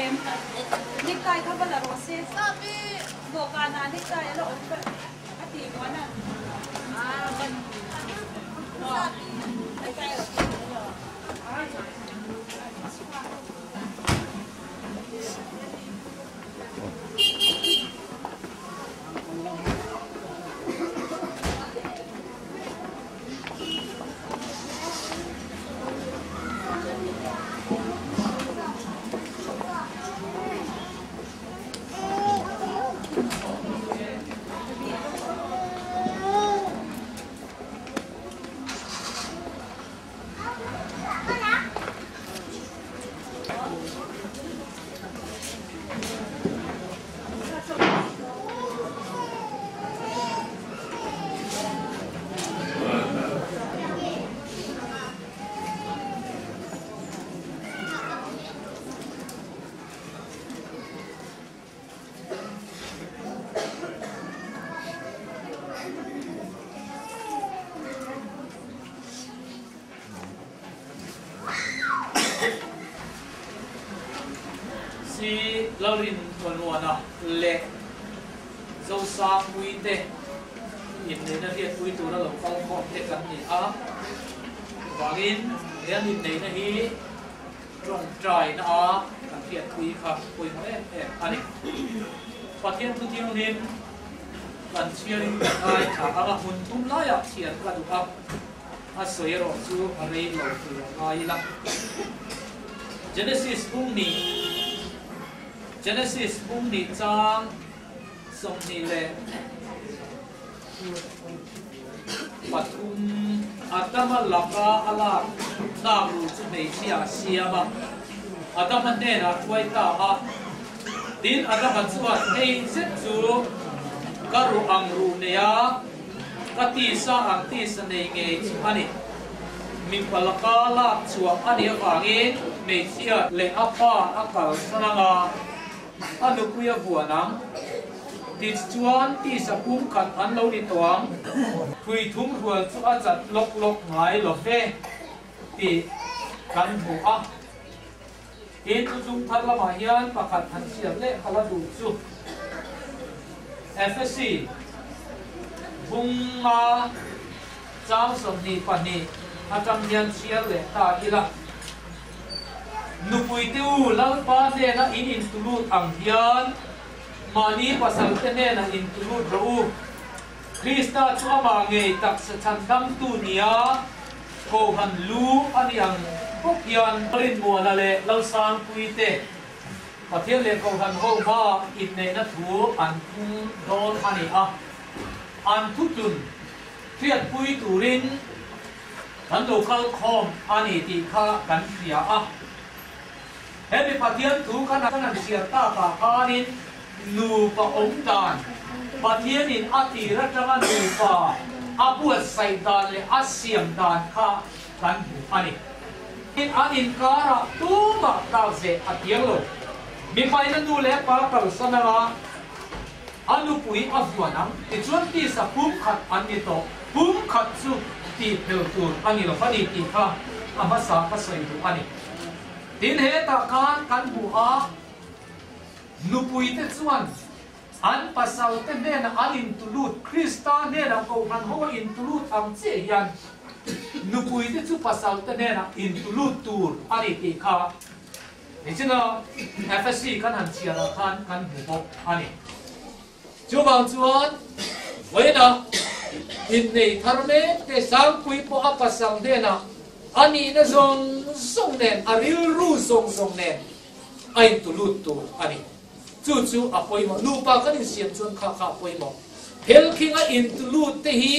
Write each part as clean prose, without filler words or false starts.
em nick tay không bao giờ có xe bộ cả là nick tay nó ổn vậy cái gì quá nè mình nick tay ở si laurin Muana le zo Sangpuii te Inneih na hiat pui tu na lo Inkhawm te kan ni a wangin hian Inneih na hi rong trai na a kan hiat pui kha pui ma ani pathian tu tiang nin kan chiarin ai tha anga hun thum la ya chian ka du a soiro chu a rei lo tu ngai la Genesis bung ni chang som ni le pathum atama laka ala na ru chu nei sia siama atama ne na twai ta a din atama chuan hei set chu karu ang ru ne ya kati sa ang ti sa nei nge chi ani min palaka la chuak ani awangin nei sia le apa akal sananga anu puya buanang ti chuan ti sa pum khat an lo ni tawang phui thum rual chu a chat lok ngai lo fe ti kan bu a in tu chung thar lama hian pakhat han siam le khala du chu FSC bunga chang som ni pani atang hian sial le ta ila nupui tiu lau pa ne na in tulut ang hian mani pasal te ne na in tulut ro Krista chu ama nge tak sa chan dam tu nia ko han lu ani ang pok hian rin Muana le lau Sangpuii te pathian le ko han ho ma Inneih na thu an thung don ani a an thu tun triat pui turin an local com ani ti kha kan ria a hemi pathian thu kan siar ta ka kanin nu pa om dan pathian in ati ratanga nu pa abuat sai dan le asiam dan kha kan hu ani in anin kara tu ma ta se atielo mi pai na nu le pa kal sananga anu pui afwanam ti chuan ti sa pum khat ani to pum khat chu ti pel tu ani lo fani ti kha amasa ka sai du ani tin he ta kan bu a nupui te chuan an pasal te ne na anin tulut Krista ne na ko han ho in tulut am che yan nupui te chu pasal te ne na in tulut tur ani ti kha ni china FSC kan han chia la kan bu bo ani chu bang chuan weina Inneih tharme te Sangpuii po a pasal ne na ani na zong nen aril ru zong nen ai tulut tu ani chu apoi mo nu pa kan siam chuan kha apoi mo hel kinga in tulut te hi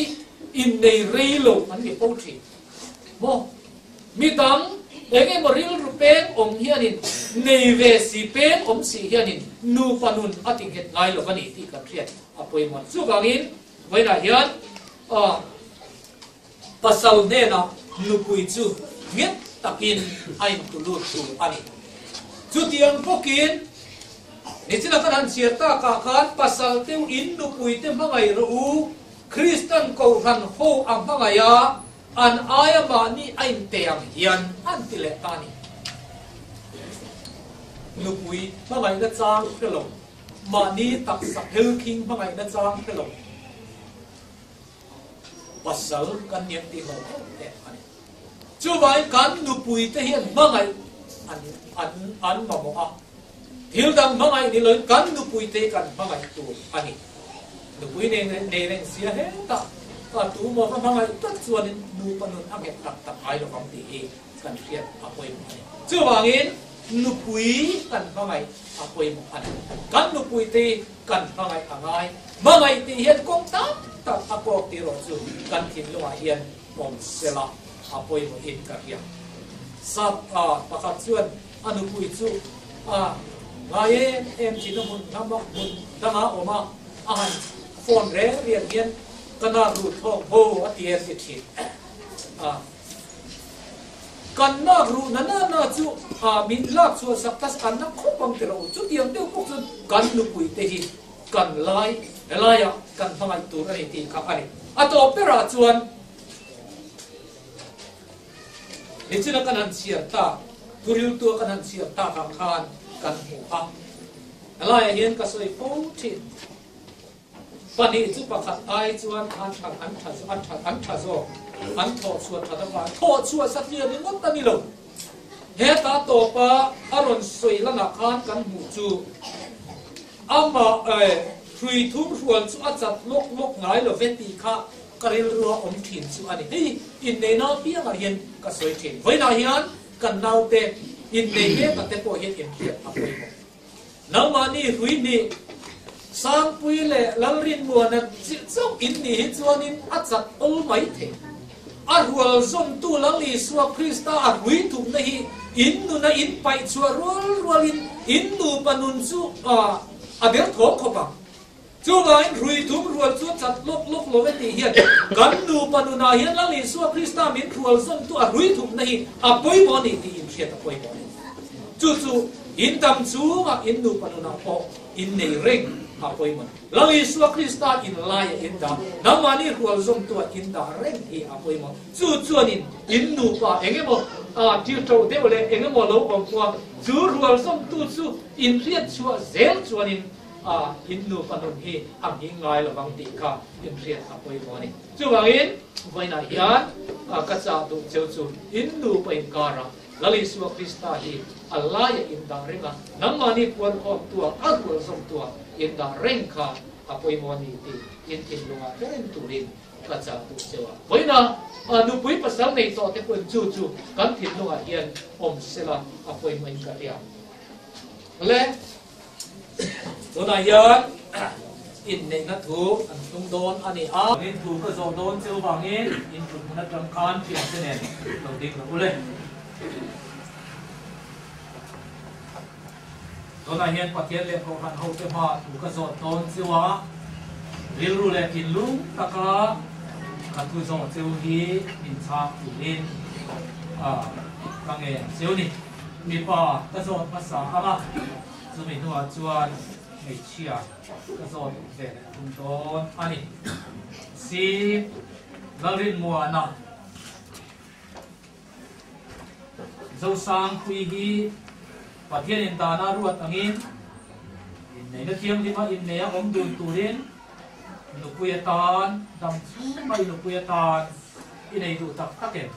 Inneih reilo an ni potri mo mi tang enge moril rupeng om hianin nei ve si pen om si hianin nu panun ating het ngai lo kani ti ka thiat apoi mo chu gangin weina hian pasal ne na nupui chu nget takin ai tulut tu ani chu tiang pokin ni chila kan siar ta ka khan pasal teu in nupui te mangai ro Kristen ko ran ho ang mangaya an aya ma ni ain te ang hian an tile tani nupui mangai na chang hello mani tak sak hel king mangai na chang hello pasal kan niệm ti ho chu vai kan nupui te hian mangai an ma mo a thil dang mangai ni loi kan nupui te kan mangai tu ani nupui ne sia he ta tu mo ka mangai ta chuan nu panun anget tak ai lo kam ti e kan fiat apoi mo chu wangin nupui kan mangai apoi mo an kan nupui te kan mangai angai mangai ti hian kong ta apok ti ro chu kan thin lo hian om sela apoi mo in ka hian sap pakhat chuan anupui chu ngai em chỉ nó muốn nắm bắt muốn đăng áo mà anh phone rẻ liền liền kana rụt thong hồ ở tiền thì thịt kana rụt na chú mình lắc chú sắp tas ăn nó không bằng tiền đâu chú tiền tiêu cũng chú kan lu bụi thế hi kan lai à kan thằng anh tu cái này thì khác anh to opera chuan thì chú nó kan ăn xiên ta tu riu tu kan ăn xiên ta thằng khan kan hủ lai hiền cái soi phong thịt phần này chú bác ai chuan ăn thà rồi ăn thọ chuột thà đó thọ chuột sát nhiều đến mất ta đi lâu hết ta tổ pa aron soi là nạc khan kan hủ chu ama thui thum ruột chu achat lok ngai lo veti kha karil ruwa om thin chu ani hei in nei na pia ma hian ka soi thin voi na hian kan nau te in nei he ka te po hian in thiat apoi mo nau ma ni hui ni Sangpuii le lalrin Muana chong Inneih chuanin achat ol mai the a rual zom tu lali suwa Krista a hui thum na hi innu na in pai chua rual innu panun chu a ber thok khopa chu lain hui thum rual chu chat lok lo ve ti hian kan nu panuna hian lali suwa Krista min rual zom tu a hui thum na hi a poi mo ni ti in khiat a poi mo ni chu in dam chu ma innu panuna po in nei reng appointment. Lagi suwa Krista in laya in da. Namani rual zom tua in da reng hi appointment. Chuanin in nu pa engemo tiuto de ole engemo lo om tua. Chu rual zom tu chu in riat chua zel chuanin in nu panun hi am hi ngai lo bang ti kha in riat appointment ni. Chuangin vaina hian ka cha du cheu chu in nu pa in kara. Lali suwa Krista hi alaya in da renga. Namani puan om tua rual zom tua in da reng kha apoi moni ti in lunga ren turin ka cha tu sewa voina nu pui pasal nei to te pun chu kan thin lunga hian om sela apoi mai ka ria le to na hian in nei na thu an tung don ani a in thu ka zo don cheu wangin in thu na tram khan thi se ne lo ding lo leตัวนั้นเห็นประเทศเล็กของhanเขาจะมาถูกกระสอบต้นเสียวะริลรูเล็กินลุงตะกะขัดทุยส่งเสียวฮีมินชาถูลินกังเอเสียวนี่มีป่ากระสอบภาษาอามาจะมีหัวจวนไม่เชี่ยกระสอบเด็ดคุณต้นอันนี้สีลารินมัวนะเจ้าสร้างคุยฮีประเทศอินตานารุตอังอินในนักเที่ยวที่มาอินเนียผมดูตูรินนุปุยตานดำชูไม่นุปุยตานอินในดูตักตักเก็บ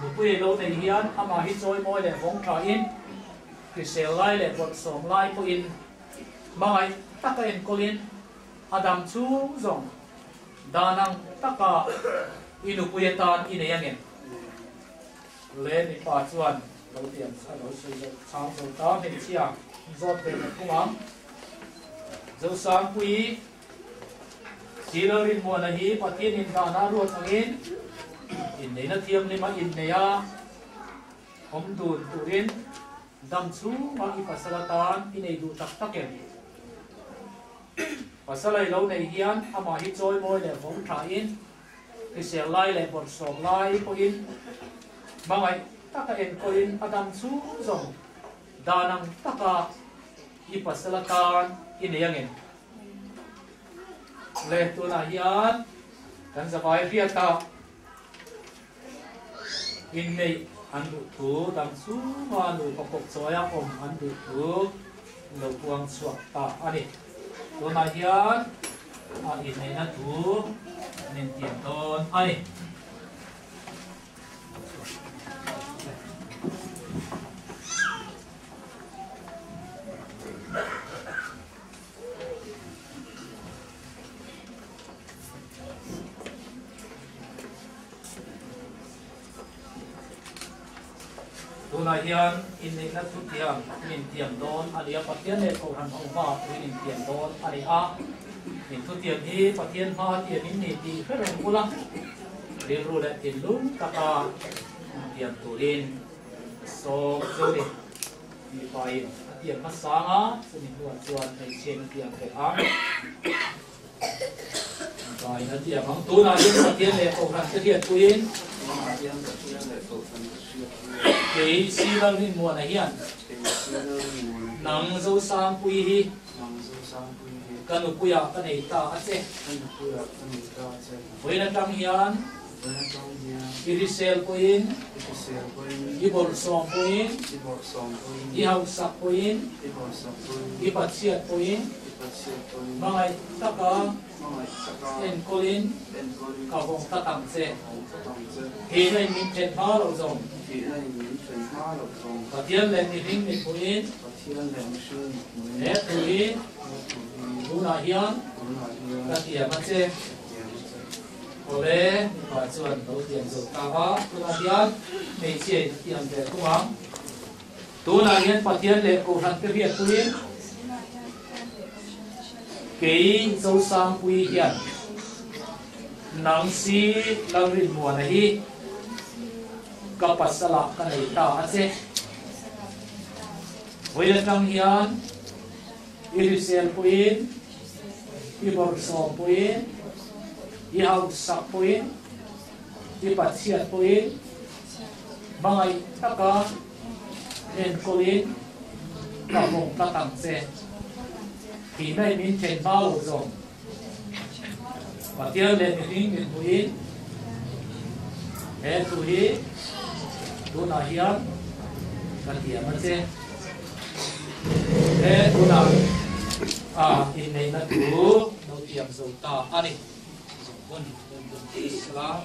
นุปุยโลในเฮียนอามาฮิจอยมอยเลยของทาอินคือเซลไลเลยบทสองไลพออินมาไงตักเอ็นโกลินอาดำชูซงดานังตักกะอินุปุยตานอินในยังเงินเล่นในป่าชวนเราเตรียมเราใช้ช้างสุดท้ายเป็นเชียร์รถเป็นกุ้งอังเจ้าสางปุยสีเลรินมัวนาฮีปะเทียนินดานารวดอังอินอินในนาเทียมในมาอินเนียผมดูตูรินดำชูมาอีปัสสลตานอินในดูตักตักเก็บปัสสลายเราในเฮียนอามาฮิจอยมอยเลยผมถ่ายอินคือเสียไล่เลยบทสองไล่พออินบางไงtaka en koin adam chu zong danang taka ipasalatan ineyangin le tu na hian kan zawai riata in nei an du thu dang su ma nu pakok soya om an du thu lo puang suak ta ani to na hian a Inneih na thu nin tiam ton ani tuna hian Inneih na thu tiam nin tiam don ani a pathian le ko han hong ma nin tiam don ani a nin thu tiam hi pathian ha tiam in ni ti ferong pula rin ru le tin lung taka tiam turin so zoni mi pai tiam ma sanga suni huan chuan thei chen tiam te a pai na tiam ang tuna hian pathian le ko han te hian tuin cái si lang rin Muana hian nang zo Sangpuii hi kanu puya kanei ta ache voi na tang hian irisel puin ibor som puin ihau sak puin ipachiat puin mangai taka en kolin ka hong ta tam che he nei min chen ha lo zong pathian le ni ring ni puin he tui tuna hian ka tia ma che ole pa chuan lo tiam zo ta ha tuna hian nei che tiam te tuang tuna hian pathian le ko han te riat puin cái dấu Sangpuii hiền nắng si lang rin Muana hi kapasala kanei ta ache voila tang hian irisel puin ibor som puin ihau sak puin ipachiat puin mangai taka en kolin ka hong ta tang che thì nay mình trên bao rồi và tiêu lên thì mình vui hết vui tu nào hiếm cần hiếm mà chứ hết tu nào Inneih na tu đầu tiệm dầu ta anh đi quân Islam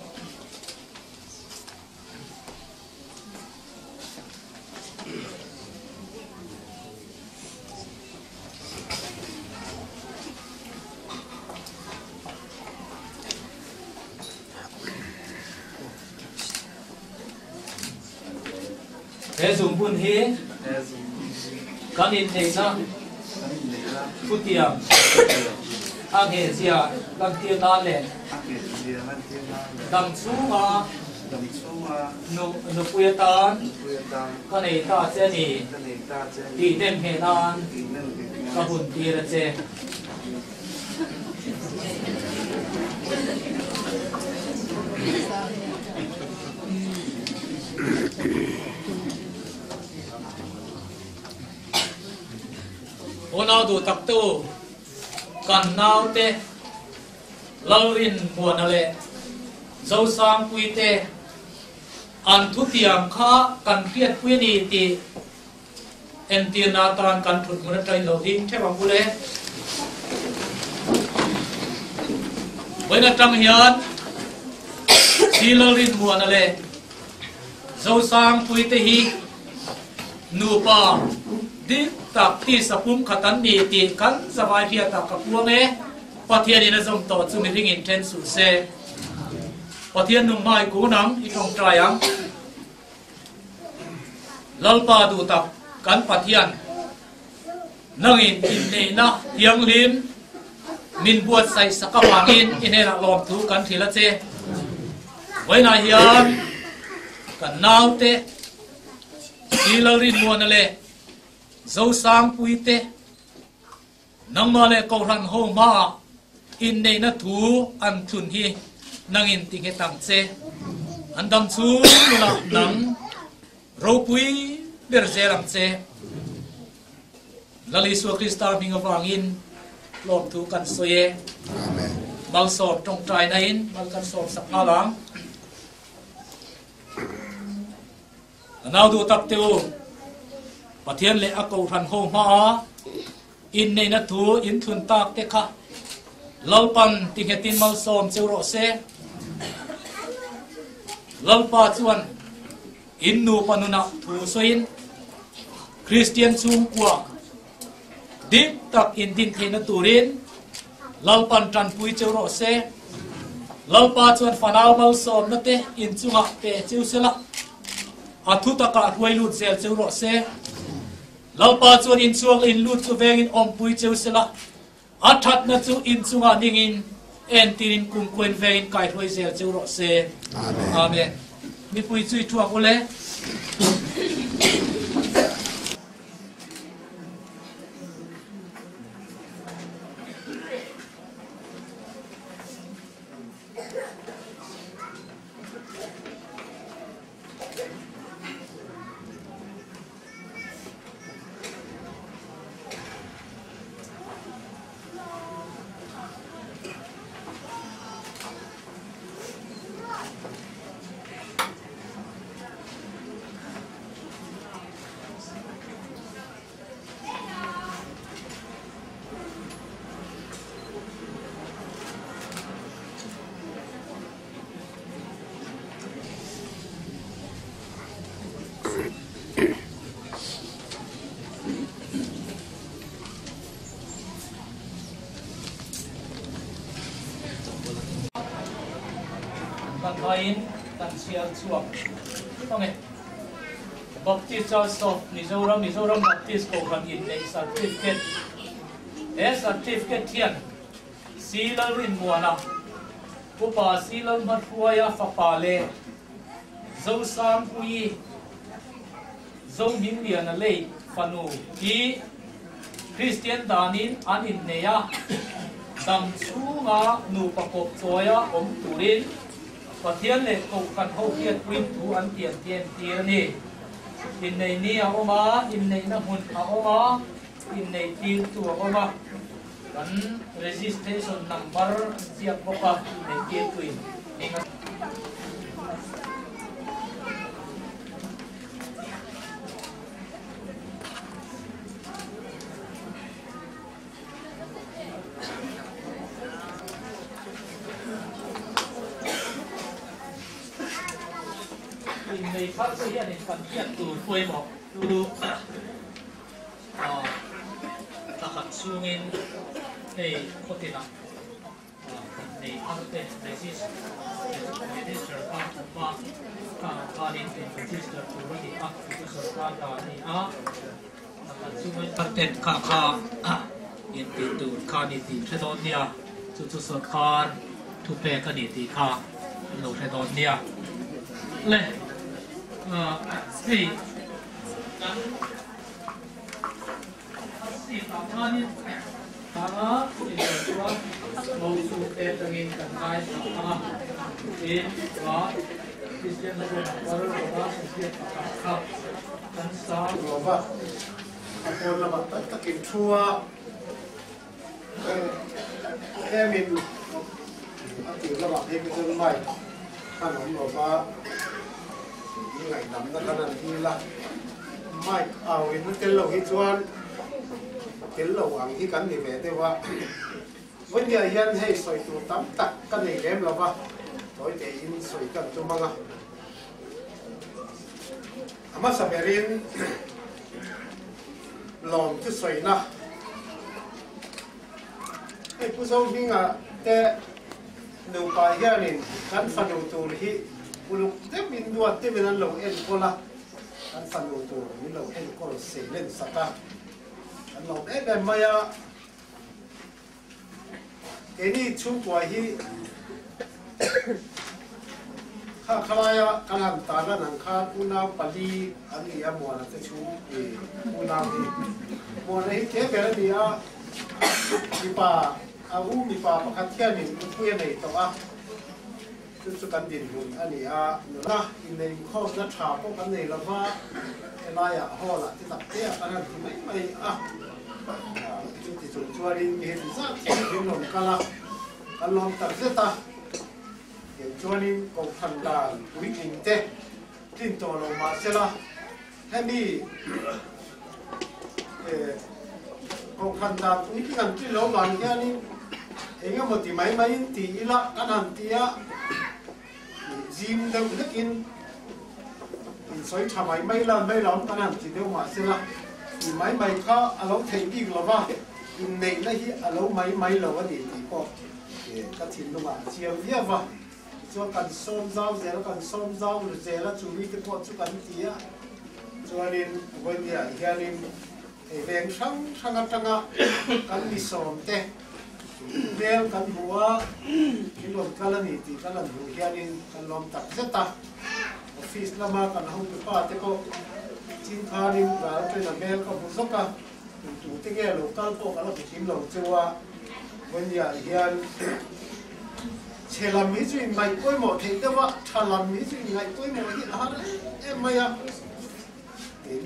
thế dùng buôn hế các Inneih na thu tiệm ang hệ gì à làm tiền na lệ đằng xuống mà nụ quê tan cái này ta sẽ đi đi đem hệ nan các hồn tiền là chế nào đủ tập tu cần nào te lâu rin Muana lệ dấu Sangpuii te an thu tiệm kha cần phiết quy ni ti en tiền na tan cần thụt một trái lâu đi thế bằng bule với na trăng hiền si lâu rin Muana lệ dấu Sangpuii te hi nu pa đi tập ti sapum khatan ni ti kan zawai phia ta kapuang e pathian ina zom to chu mi ring in ten su se pathian nung mai ku nang i thong trai ang lalpa du tập kan pathian nang in Inneih na hiang lim min buat sai sakawangin inela lom thu kan thila che với na hian kan nau te silarin Muana le dấu Sangpuii te nang ma le ko ran ho ma Inneih na thu an thun hi nang in ting he tang che an dam chu la nang ro pui ber zeram che lali su Krista minga wangin lom thu kan soye amen mal sop trong trai na in mal kan sop sak halang nào du tak teu pathian le a ko ran ho ma in nei na thu in thun tak te kha lalpan ti hetin mal som cheuro se lalpa chuan in nu panuna thu soin Christian chung kwa dik tak in din thena turin lalpan Sangpuii cheuro se lalpa chuan fanau mal som na te in chunga pe cheu sela athu taka huai lut zel cheuro se lalpa chuan in chuang in lut chu vengin ompui cheu sela athat na chu in chunga ningin en tirin kum kuen vengin kai huai zel cheuro se amen mi pui chui thuak ole kain kan sial chuak tonge Baptist Church of Mizoram Baptist program Inneih certificate certificate hian silal in Muana pupa silal mathuaya fapale zo Sangpuii zo India lei fanu ki Christian danin an Inneih dam chunga nu pakop choya turin pathian le ko kan ho hiat win thu an tian tir ni Inneih ni a oma Inneih na hun a oma Inneih tir tu a oma kan registration number siap boka Inneih tir tuin Inneih khát cái hiện này phần hiện từ quê một từ ta khát suy nghĩ này có thể là này khát cái register các đến register từ cái gì cái số các này khát suy nghĩ khát cái các hiện từ các này thì thế đó nha chú số các thu về cái này thì các lỗ thế đó nha lên thì kan si tamani tanga tua mau su te tangin kan kai tanga in wa Christian na baru ba sesiat ka kan sa ba apol na batat takin thua emin ati la ba he ke mai kan no ba ngày nằm đó là thì là mai ao nó cái lẩu cái chuan cái lẩu ăn cái cắn thì về thếว่าvấn đề hiện hay soi tụ tắm tắc cái này em là va tối để in soi cái chỗ mang à mà sao bé riêng lòng cái soi na cáiผู้ชมนี่อ่ะแต่ดูไปแค่นี้กันฟันดูตัวที่Uluk te min duat te menan lo en kola an fanu to min lo en kol se len saka an lo e maya eni chu kwa hi kha khalaya kalan ta la nan kha kuna pali ani ya Muana te chu e kuna hi Muana hi ke be ni a mi pa a u mi pa pakhathia ni ku ye nei to a chú cần điện hồn anh ấy na Inneih Inkhawm na thà có cái này là va cái này à họ là cái tập thế anh ấy thì mấy chú thì chú đi hiện ra thì hiện lòng cả anh lòng tập thế ta hiện chú đi cầu thành đàn quý kinh thế tin tổ lòng mà sẽ là ให้มีของขันตาอุ้ยที่กันที่เราหลังแค่นี้เองก็หมดที่ไม่ตีละกันหันตีอะจิมเดิมเล็กอินสวยทำไม่ล้กันหันตีเดียวมาเสียละที่ไม่ก็เราเทดีกว่าอินเนยนะที่เราไม่เราว่าดีดีก็ทิ้งลงมาเชียวเดียวว่า做กันส้มเจ้าเจแล้วกันส้มเจ้าหรือเจแล้วจูวิที่พอจุกันตีอะจวนนี้วันนี้เฮียนี่เรื่องช่างกันมีส้มเตะเรื่องกันหัวที่ลมกันละนี่ตีกันละหัวเฮียนี่กันลมตักเสตาออฟฟิศละมากันห้องป้าเตะก็จินคานี่เราเป็นนักเรียนก็บุษกะจู่ๆที่แกลูกกันพวกกันเราไปชิมลงจัววันนี้เฮียเชลามิจุนไม่ก้อยหมดเห็นแต่ว่าชาลามิจุนไม่ก้อยหมดที่อะไรไม่อะ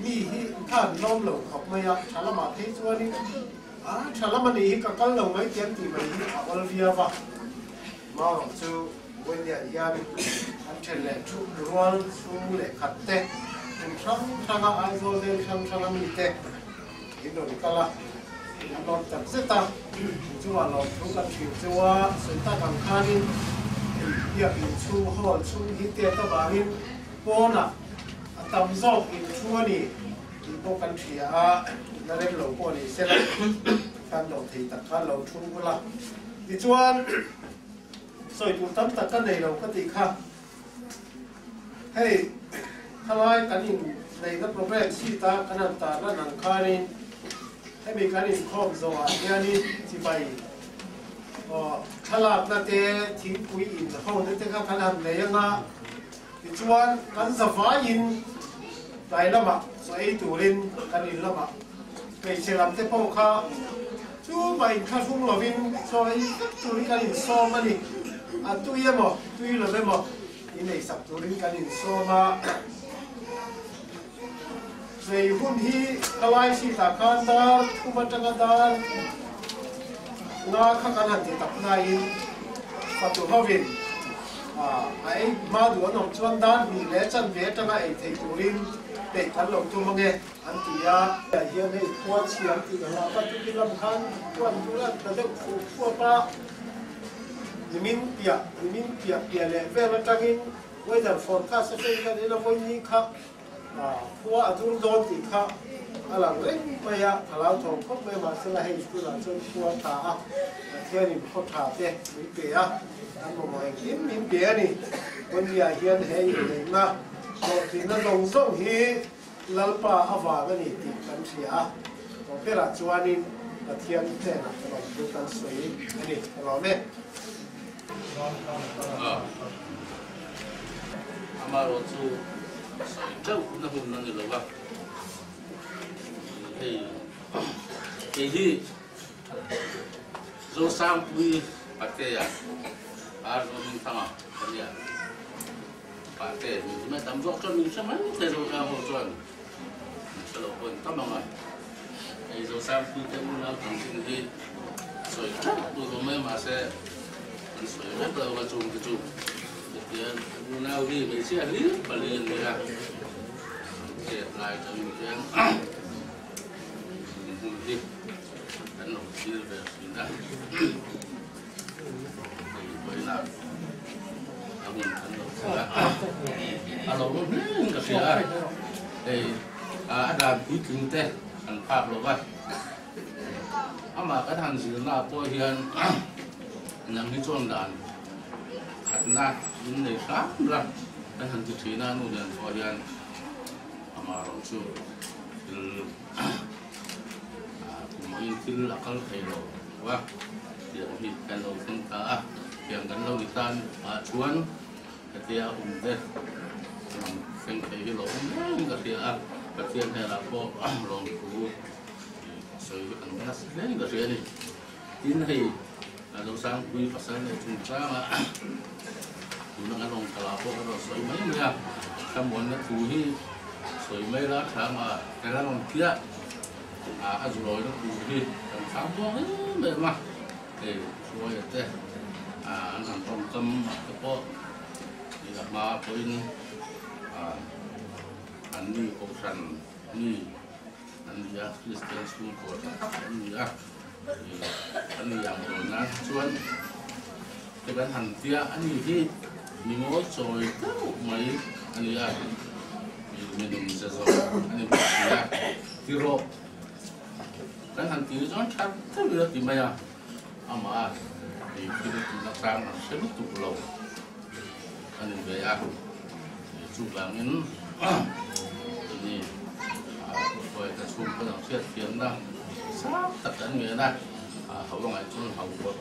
มีที่ข้าน้องหลงขับไม่อะชาลามาที่ตัวนี้ชาลามันนี่ก็กันหลงไม่เต็มที่ไม่เอาเรียบว่ามาหลงจู่วันนี้ยันอันเชลชุดรัวสู้เลยขัดเตะช่างไอโซเดลช่างมีเตะอินโดนีเซียลองจับเสตาจัวลองทุกันผิวจัวสุดท้ายทางข้านี่อยากอินชูฮอลชูฮิตเตตบารินโปน่ะตำซอกอินชูนี่อินโปกันเสียนั่นเรียกหลงโปนี่เสร็จแล้วการหลงทีตัดการหลงชูกุละดิจวนสวยดูตั้มตัดกันในเราก็ตีค่ะให้ทลายกันอินในนักโปรแกรมชีตาขนาดตาและหนังคานี่ให้มีการอินคอมโซอาเนี่ยนี่ที่ไปถ้าหลับนั่นเองทิ้งปุยอินห้องนั่นเองขนาดไหนยังไงจวนกันสฟ้าอินได้ละมั้งสวยตัวเล่นกันอินละมั้งไปเชื่อมเทปข้าจู่ไปข้าฟุ้งหลวินสวยตัวนี้กันอินโซมานี่ตุยมั้งตุยเลยมั้งอินในสับตัวนี้กันอินโซมาในหุ่นที่ทลายชีตาการดาร์ทุบจังดาร์งาข้างกันหันที่ตับนายประตูห้องวินไอ้มาดูน้องชวนดาร์มีเล็กจันเวทจังไอ้ที่ตูรินเด็กทันลงตัวมังเงอันที่ยาเฮียนี่ขวดเสียงที่กันละปัจจุบันลำคันขวดดูแลแต่เด็กขวดปะยิมินเปียเลยเวลาจังอินไว้แต่ฝนข้าศึกกันนี่เราวันนี้ครับพวกทุนโดนติดข้าอะไรเล็กไม่ยากถ้าเราถงก็ไม่มาสลายตัวเราจนพวกตาเที่ยนี่พวกตาเต้มีเปียอันมองเห็นมีเปียนี่วันนี้เฮียนเฮยเลยนะบอกที่นั่นลงส่งฮีลัลปาอาวากันนี่ติดกันเสียบอกเพื่อจวนนี่เที่ยนเต้นะเราดูกันสวยอันนี้เราเนี่ยมาเราสู้เจ้าหน้าหุ่นนั่นเลยว่าที่เราสร้างปุยปัจเจียอาร์โรมินทามาเนี่ยปัจเจียมีไม่ทำจอกจนมีใช่ไหมแต่เราทำหัวจนสโลคนทำยังไงเราสร้างปุยแต่บุญเราทำสิ่งที่สวยตัวเราไม่มาเสียสวยไม่เปล่าก็จุ่มเดี๋ยวบุญเราที่ไม่เชื่อหรือปลีนเลยอะเสียลายจนเดี๋ยวที่อันนั้นที่แบบนี้นะไปนะอาบุญอันนั้นเราเนี่ยก็เสียอาดามพูดถึงแต่อันภาพเราว่าอามาก็ทางสื่อหน้าตัวเฮียนยังไม่ช่วงด่านขัดหน้ายินในสามรักแต่ทางจุดที่หน้านู่นเนี่ยตัวเฮียนอามาเราชูอินฟิลลักล์ไทยเราว่าเดี๋ยวมีการเราตั้งตาเกี่ยงกันเราดิตันชวนกระเทียมเด็ดเป็นไทยเรากระเทียมให้เราพอลองดูสวยอันนั้นเล่นกระเทียมนี่อินให้เราสร้างคุยภาษาในชุมชนมาดูนักลงตลาดพวกเราสวยไหมเนี่ยทำบนนั้นถูที่สวยไหมล่ะถามมาแต่ละลงเที่ยrồi nó đủ đi làm sao có hết mà để rồi thế anh làm trong tâm cái bộ thì gặp mà bên อันนี้ของฉันนี่อันนี้คริสเตียนสกูลโคดอันนี้อย่างโดนนะชวนแต่การหันเตียอันนี้ที่มีโม้ซอยเท่าไหมอันนี้มีนุ่มเสียสองอันนี้เป็นที่โรการหันตีจนชัดเท่าเรือที่ไม่อามาที่นักสร้างเชื่อตุกเราอันนี้เป็นจุดหลังนี้คอยจะชุ่มก็ต้องเชื่อเทียมนะสักตัดกันเงี้ยนะเขาต้องไอ้ชนเขาปวด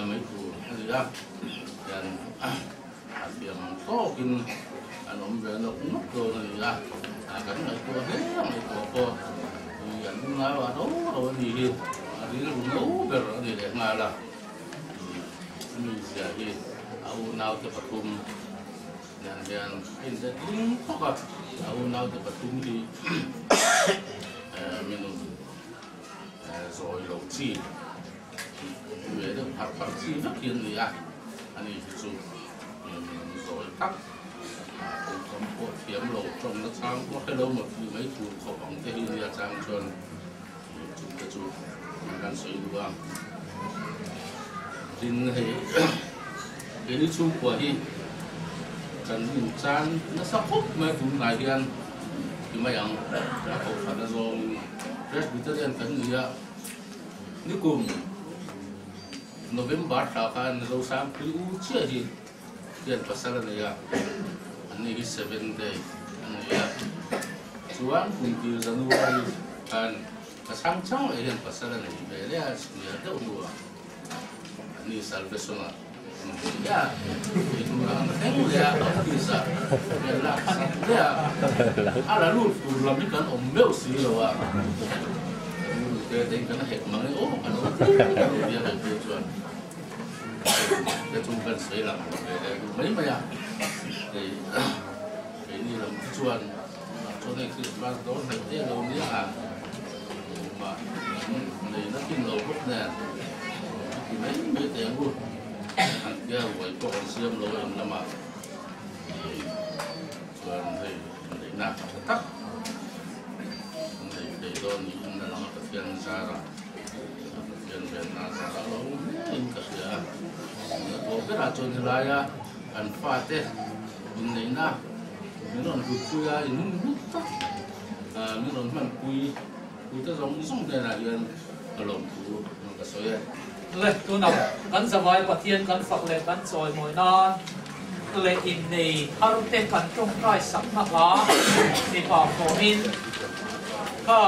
ไม่ถูกอันนี้ยันเทียมโตกินอันนั้นเป็นนกตัวนี่กันไอ้ตัวเฮ้ยไอ้ตัวก็ยันงาว่าโน้นี่อันนี้รู้แบบนี้เลยงาละมีเสียที่เอาหนาวจะปฐุมdan ini kok aku nak dapat tunggu minum soy loci, ada parti nak ini ani itu minum soy tak, kompor tiam lo, trong nó sang có cái đâu mà thì mấy cụ có bằng cái hình nhà trang tròn, chúng ta chụp gan sấy luôn, tin hay cái này chụp của hi cần nhìn trang nó sắp hút mấy phụ này thì ăn thì mấy ông học phải là rồi rất bị tất nhiên cần gì ạ nếu cùng November thảo khăn lâu sáng cứ chưa thì tiền phải sao này ạ anh ấy cái 7 day anh ấy chuan cùng từ January kan sáng sáng ấy tiền phải sao này về đấy là đâu mua anh ấy salvation ạ ya itu orang tengok dia bisa dia lakukan dia ada lu dalam ni kan ombel sih loh dia tengok hek mana oh kan dia kan tujuan dia cuma saya lah mấy mày ini là tujuan cho nên khi mà đó là cái đầuนี้mà này nó kinh lâu hút nè thì mấy tiền luôn anh kia với con xiêm lối ông làm mà rồi thì nạp tắt thì tôi nghĩ là nó thực hiện ra rồi thực hiện về là ra lâu nên cái gì có cái là cho nên là anh phải thế mình này na mình làm cùi à mình nút tắt mình làm mình cùi cái giống đây là hiện ở lòng cùi nó cái sợiเลยตัวหนักกันสบายปะเทียนกันฝักเลยกันซอยมวยนอนเลยอินนี่ฮารุเตกันตรงใกล้สักนักล้าในป่าโคอินก็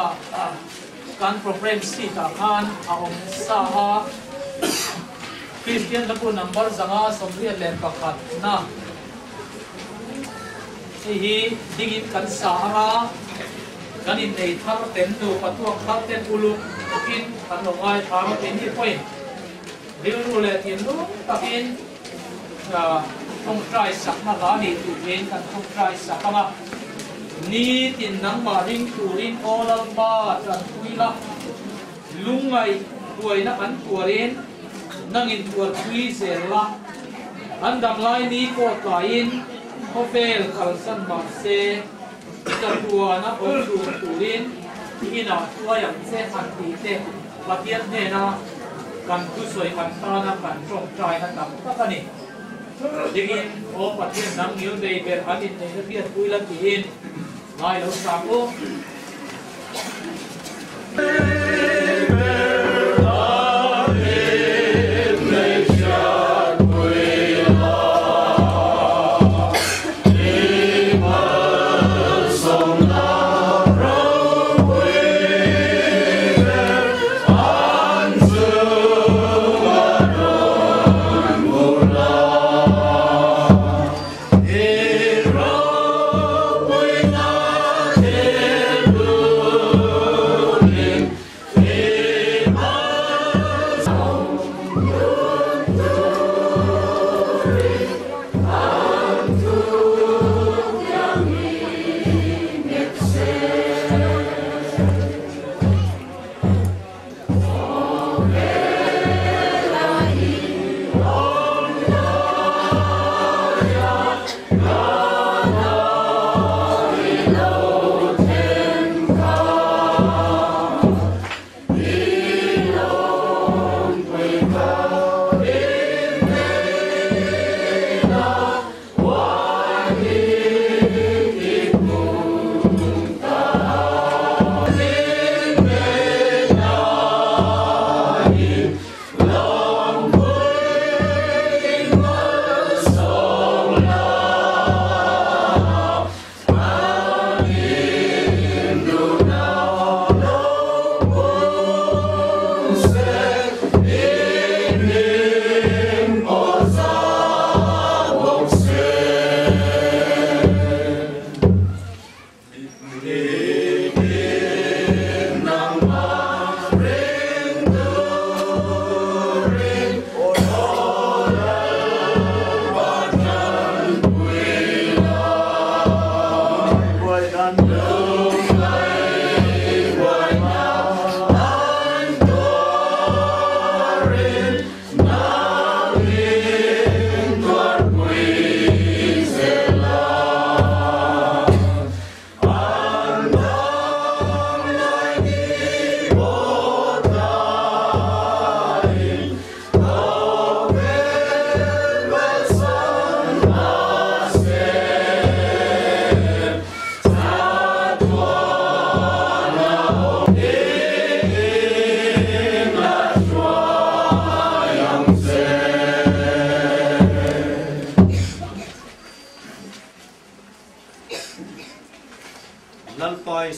การโปรแกรมสีตาคานอาองซาฮาคริสเตียนละกุนัมเบอร์จังอาสมเรียนเล่นประคัดนะที่ดิ้งกันสาระกันอินนี่ทารุเต็นดูปะตัวทารุเต็นอุลุกินกันลงไอ้ทารุเต็นที่พ่อยเรื่องรู้เลยที่นู้นตักินต้องใช้สักมาล้านี่ตัวเองกันต้องใช้สักมานี่ที่นังมาริงตูรินโอลัมบาจันทุยละลุงไงป่วยนักอันตัวเรนนั่งอินตัวทุยเสร็จละอันดังไลนี้ก็ตายอินเขาเฟลขัลสันบาเซจันตัวนักอันตัวตูรินที่น่าตัวอย่างเซหันตีเตปะเทียนเนี่ยนะกันผู้สวยกันตานะกันตรงใจกันต่ำก็กันนี่ดิกินโอ้ปะเทียนนังนิ้วเดย์เบอร์ฮันดินในเทียนคุยละกินไล่เราสามโอ้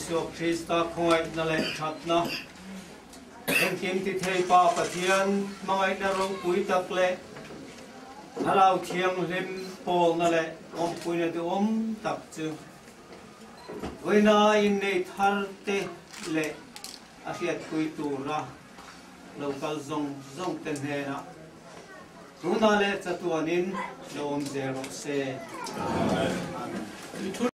Giêsu Christa khoi na le that na em kim ti thei pa pathian mangai na ro pui tak le halau thiang lim pol na le om pui na tu om tak chu Voina Inneih thar te le a hiat pui tu ra local zong ten he na tuna le chatuanin lo om zero se